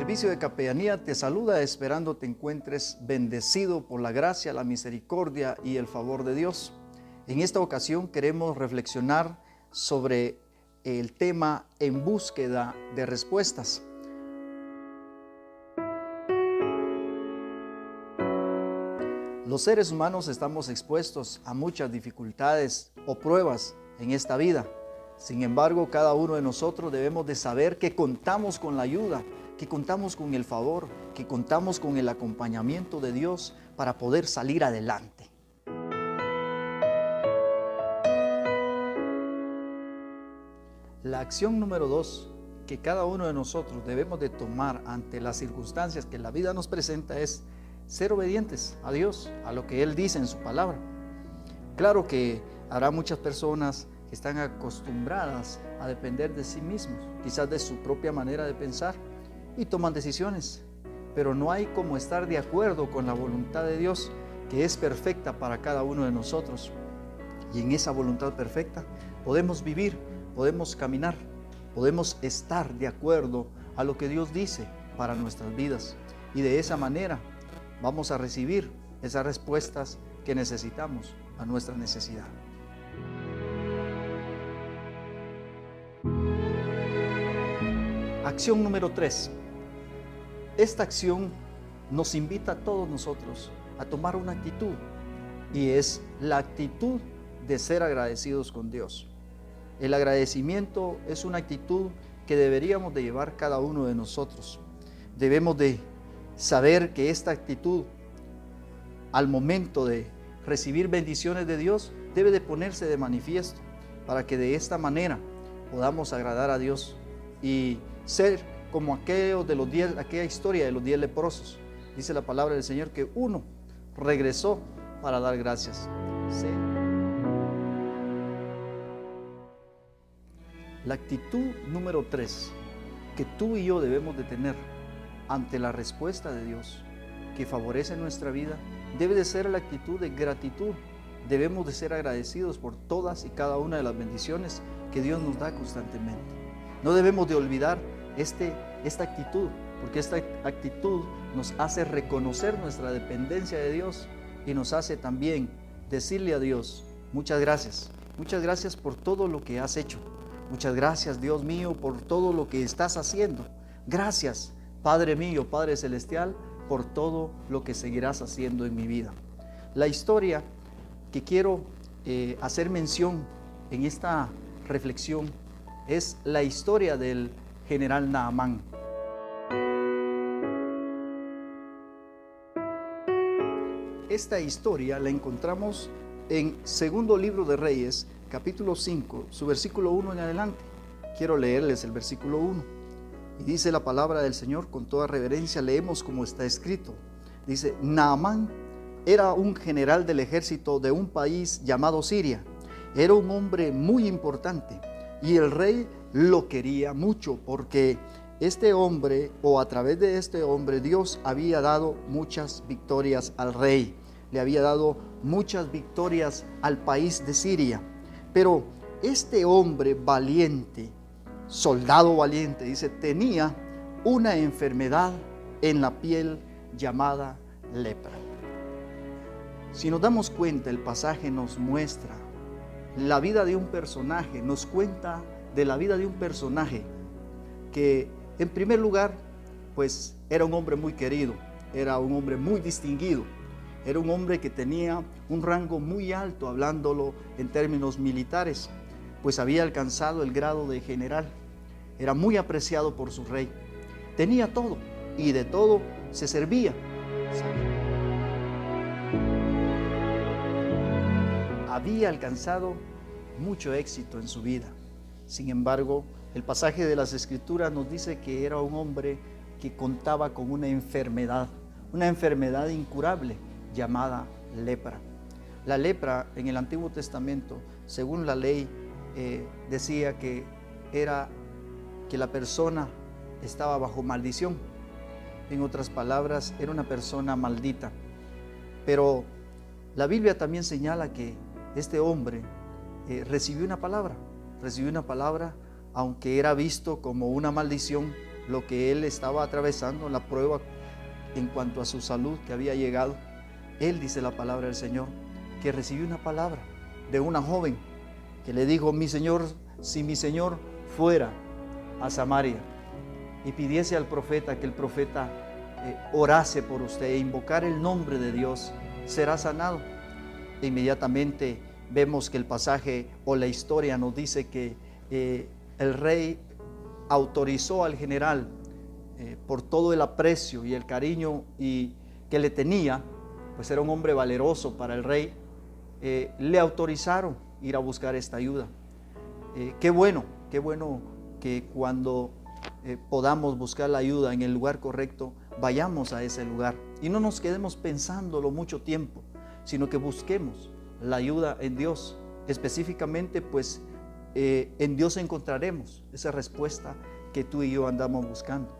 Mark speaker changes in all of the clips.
Speaker 1: servicio de capellanía te saluda esperando te encuentres bendecido por la gracia, la misericordia y el favor de Dios. En esta ocasión queremos reflexionar sobre el tema en búsqueda de respuestas. Los seres humanos estamos expuestos a muchas dificultades o pruebas en esta vida. Sin embargo, cada uno de nosotros debemos de saber que contamos con la ayuda, que contamos con el favor, que contamos con el acompañamiento de Dios para poder salir adelante. La acción número 2 que cada uno de nosotros debemos de tomar ante las circunstancias que la vida nos presenta es ser obedientes a Dios, a lo que Él dice en su palabra. Claro que habrá muchas personas que están acostumbradas a depender de sí mismos, quizás de su propia manera de pensar, y toman decisiones, pero no hay como estar de acuerdo con la voluntad de Dios, que es perfecta para cada uno de nosotros. Y en esa voluntad perfecta podemos vivir, podemos caminar, podemos estar de acuerdo a lo que Dios dice para nuestras vidas, y de esa manera vamos a recibir esas respuestas que necesitamos a nuestra necesidad. Acción número 3. Esta acción nos invita a todos nosotros a tomar una actitud, y es la actitud de ser agradecidos con Dios. El agradecimiento es una actitud que deberíamos de llevar cada uno de nosotros. Debemos de saber que esta actitud, al momento de recibir bendiciones de Dios, debe de ponerse de manifiesto para que de esta manera podamos agradar a Dios y ser como aquella historia de los 10 leprosos. Dice la palabra del Señor que uno regresó para dar gracias. La actitud número 3 que tú y yo debemos de tener ante la respuesta de Dios que favorece nuestra vida debe de ser la actitud de gratitud. Debemos de ser agradecidos por todas y cada una de las bendiciones que Dios nos da constantemente. No debemos de olvidar esta actitud, porque esta actitud nos hace reconocer nuestra dependencia de Dios y nos hace también decirle a Dios: muchas gracias por todo lo que has hecho. Muchas gracias, Dios mío, por todo lo que estás haciendo. Gracias, Padre mío, Padre celestial, por todo lo que seguirás haciendo en mi vida. La historia que quiero hacer mención en esta reflexión es la historia del general Naamán. Esta historia la encontramos en segundo libro de Reyes, capítulo 5, su versículo 1 en adelante. Quiero leerles el versículo 1. Y dice la palabra del Señor con toda reverencia, leemos como está escrito. Dice: Naamán era un general del ejército de un país llamado Siria. Era un hombre muy importante y el rey lo quería mucho porque este hombre, o a través de este hombre, Dios había dado muchas victorias al rey. Le había dado muchas victorias al país de Siria. Pero este hombre valiente, soldado valiente, dice, tenía una enfermedad en la piel llamada lepra. Si nos damos cuenta, el pasaje nos muestra la vida de un personaje, nos cuenta de la vida de un personaje que, en primer lugar, pues era un hombre muy querido, era un hombre muy distinguido, era un hombre que tenía un rango muy alto, hablándolo en términos militares, pues había alcanzado el grado de general. Era muy apreciado por su rey. Tenía todo y de todo se servía. Había alcanzado mucho éxito en su vida. Sin embargo, el pasaje de las Escrituras nos dice que era un hombre que contaba con una enfermedad incurable llamada lepra. La lepra en el Antiguo Testamento, según la ley, decía que la persona estaba bajo maldición. En otras palabras, era una persona maldita. Pero la Biblia también señala que este hombre recibió una palabra, aunque era visto como una maldición, lo que él estaba atravesando, la prueba en cuanto a su salud que había llegado, él, dice la palabra del Señor, que recibió una palabra de una joven que le dijo: mi Señor, si mi Señor fuera a Samaria y pidiese al profeta que el profeta orase por usted e invocar el nombre de Dios, será sanado. E inmediatamente vemos que el pasaje o la historia nos dice que el rey autorizó al general, por todo el aprecio y el cariño que le tenía, pues era un hombre valeroso para el rey, le autorizaron ir a buscar esta ayuda. Qué bueno que cuando podamos buscar la ayuda en el lugar correcto, vayamos a ese lugar y no nos quedemos pensándolo mucho tiempo, sino que busquemos la ayuda en Dios. Específicamente, pues en Dios encontraremos esa respuesta que tú y yo andamos buscando.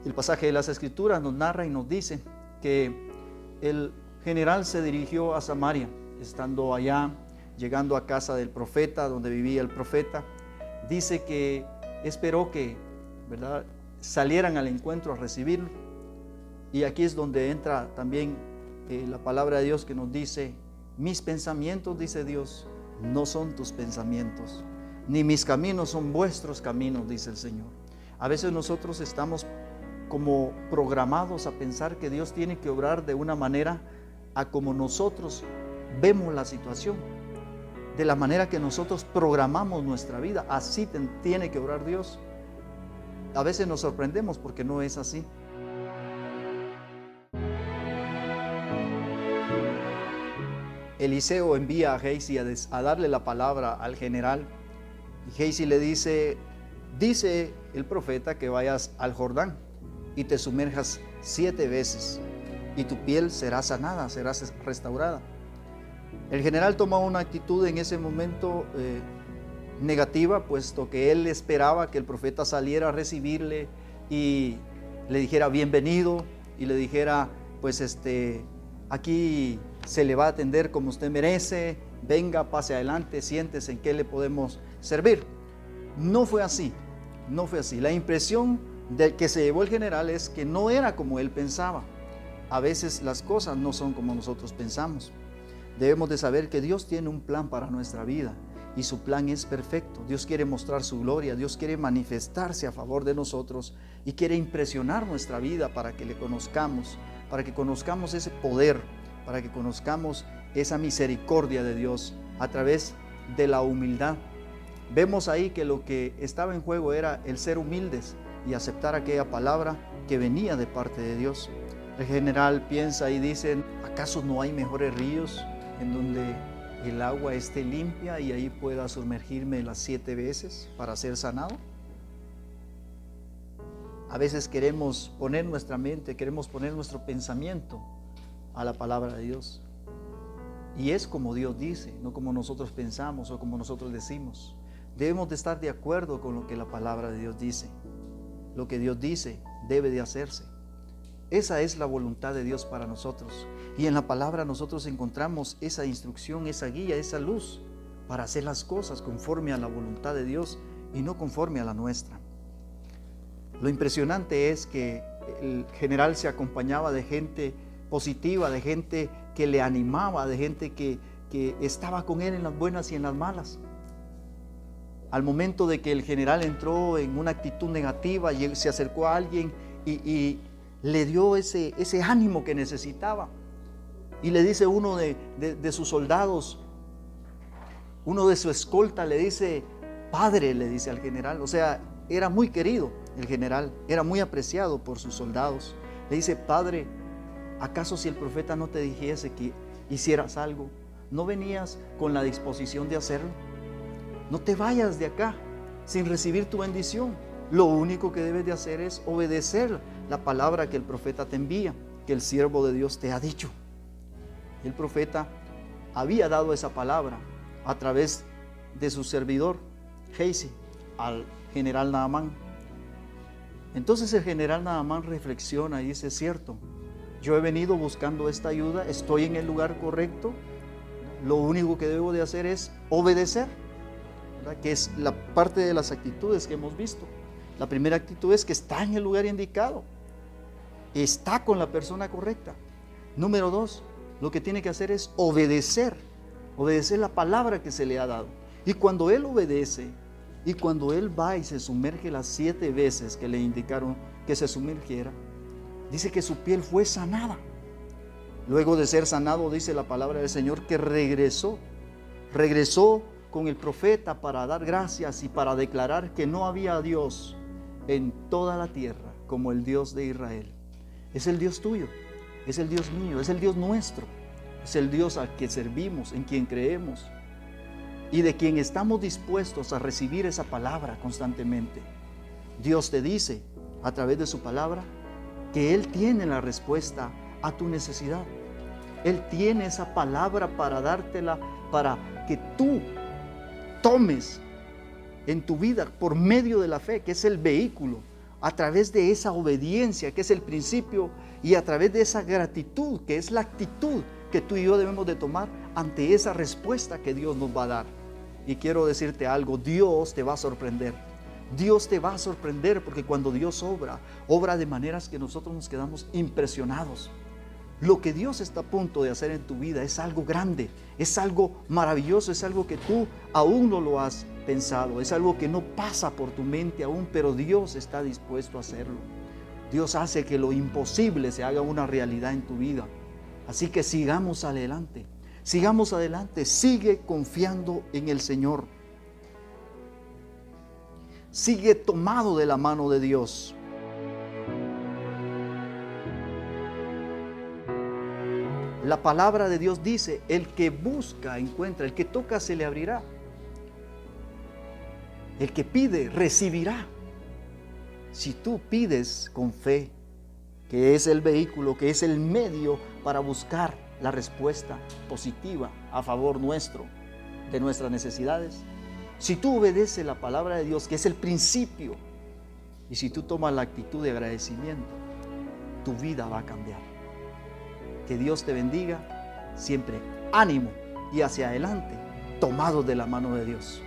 Speaker 1: El pasaje de las Escrituras nos narra y nos dice que el general se dirigió a Samaria. Estando allá, llegando a casa del profeta, donde vivía el profeta, dice que esperó que, ¿verdad?, salieran al encuentro a recibirlo. Y aquí es donde entra también la palabra de Dios, que nos dice: mis pensamientos, dice Dios, no son tus pensamientos, ni mis caminos son vuestros caminos, dice el Señor. A veces nosotros estamos como programados a pensar que Dios tiene que obrar de una manera a como nosotros vemos la situación, de la manera que nosotros programamos nuestra vida. Así tiene que obrar Dios. A veces nos sorprendemos porque no es así. Eliseo envía a Gehazi a darle la palabra al general, y Gehazi le dice: dice el profeta que vayas al Jordán y te sumerjas 7 veces y tu piel será sanada, será restaurada. El general tomó una actitud en ese momento negativa, puesto que él esperaba que el profeta saliera a recibirle y le dijera bienvenido, y le dijera: pues aquí se le va a atender como usted merece, venga, pase adelante, siéntese, ¿en qué le podemos servir? No fue así, no fue así. La impresión del que se llevó el general es que no era como él pensaba. A veces las cosas no son como nosotros pensamos. Debemos de saber que Dios tiene un plan para nuestra vida y su plan es perfecto. Dios quiere mostrar su gloria, Dios quiere manifestarse a favor de nosotros y quiere impresionar nuestra vida para que le conozcamos, para que conozcamos ese poder, para que conozcamos esa misericordia de Dios a través de la humildad. Vemos ahí que lo que estaba en juego era el ser humildes y aceptar aquella palabra que venía de parte de Dios. El general piensa y dice: ¿acaso no hay mejores ríos en donde el agua esté limpia y ahí pueda sumergirme las 7 veces para ser sanado? A veces queremos poner nuestra mente, queremos poner nuestro pensamiento a la palabra de Dios. Y es como Dios dice, no como nosotros pensamos o como nosotros decimos. Debemos de estar de acuerdo con lo que la palabra de Dios dice. Lo que Dios dice debe de hacerse. Esa es la voluntad de Dios para nosotros. Y en la palabra nosotros encontramos esa instrucción, esa guía, esa luz para hacer las cosas conforme a la voluntad de Dios y no conforme a la nuestra. Lo impresionante es que el general se acompañaba de gente positiva, de gente que le animaba, de gente que estaba con él en las buenas y en las malas. Al momento de que el general entró en una actitud negativa, se acercó a alguien y le dio ese ánimo que necesitaba. Y le dice uno de sus soldados, uno de su escolta, le dice: padre, le dice al general. O sea, era muy querido el general, era muy apreciado por sus soldados. Le dice: padre, ¿acaso si el profeta no te dijese que hicieras algo, no venías con la disposición de hacerlo? No te vayas de acá sin recibir tu bendición. Lo único que debes de hacer es obedecer la palabra que el profeta te envía, que el siervo de Dios te ha dicho. El profeta había dado esa palabra a través de su servidor, Gehazi, al general Naamán. Entonces el general Naamán reflexiona y dice: es cierto, yo he venido buscando esta ayuda, estoy en el lugar correcto, lo único que debo de hacer es obedecer, ¿verdad? Que es la parte de las actitudes que hemos visto. La primera actitud es que está en el lugar indicado, está con la persona correcta. Número 2, lo que tiene que hacer es obedecer la palabra que se le ha dado. Y cuando él obedece, y cuando él va y se sumerge las 7 veces que le indicaron que se sumergiera, dice que su piel fue sanada. Luego de ser sanado, dice la palabra del Señor, que regresó con el profeta para dar gracias y para declarar que no había Dios en toda la tierra como el Dios de Israel. Es el Dios tuyo, es el Dios mío, es el Dios nuestro, es el Dios al que servimos, en quien creemos y de quien estamos dispuestos a recibir esa palabra constantemente. Dios te dice a través de su palabra que Él tiene la respuesta a tu necesidad. Él tiene esa palabra para dártela, para que tú tomes en tu vida por medio de la fe, que es el vehículo, a través de esa obediencia, que es el principio, y a través de esa gratitud, que es la actitud que tú y yo debemos de tomar ante esa respuesta que Dios nos va a dar. Y quiero decirte algo, Dios te va a sorprender. Dios te va a sorprender porque cuando Dios obra de maneras que nosotros nos quedamos impresionados. Lo que Dios está a punto de hacer en tu vida es algo grande, es algo maravilloso, es algo que tú aún no lo has pensado, es algo que no pasa por tu mente aún, pero Dios está dispuesto a hacerlo. Dios hace que lo imposible se haga una realidad en tu vida. Así que sigamos adelante, sigue confiando en el Señor. Sigue tomado de la mano de Dios. La palabra de Dios dice, el que busca, encuentra, el que toca, se le abrirá. El que pide, recibirá. Si tú pides con fe, que es el vehículo, que es el medio para buscar la respuesta positiva a favor nuestro, de nuestras necesidades. Si tú obedeces la palabra de Dios, que es el principio, y si tú tomas la actitud de agradecimiento, tu vida va a cambiar. Que Dios te bendiga, siempre ánimo y hacia adelante, tomados de la mano de Dios.